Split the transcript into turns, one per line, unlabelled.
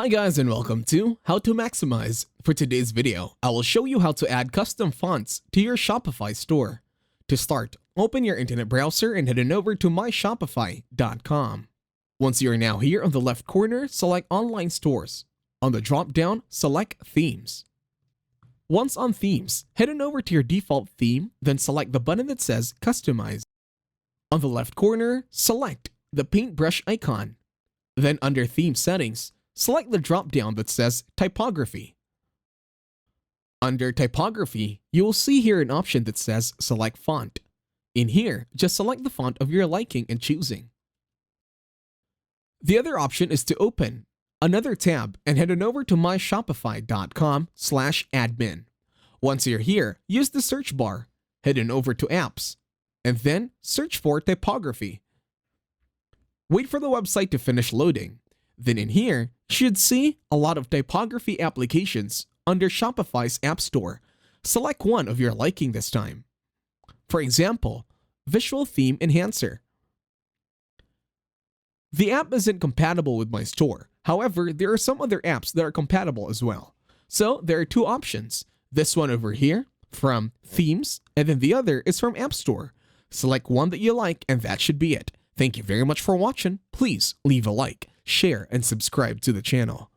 Hi guys and welcome to How to Maximize. For today's video, I will show you how to add custom fonts to your Shopify store. To start, open your internet browser and head on over to myshopify.com. Once you are now here on the left corner, select Online Stores. On the drop-down, select Themes. Once on Themes, head on over to your default theme, then select the button that says Customize. On the left corner, select the paintbrush icon. Then under Theme Settings, select the drop-down that says Typography. Under Typography, you will see here an option that says Select Font. In here, just select the font of your liking and choosing. The other option is to open another tab and head on over to myshopify.com/admin. Once you're here, use the search bar, head on over to Apps, and then search for Typography. Wait for the website to finish loading. Then in here, you should see a lot of typography applications under Shopify's App Store. Select one of your liking this time. For example, Visual Theme Enhancer. The app isn't compatible with my store. However, there are some other apps that are compatible as well. So there are two options. This one over here from Themes, and then the other is from App Store. Select one that you like and that should be it. Thank you very much for watching. Please leave a like, share, and subscribe to the channel.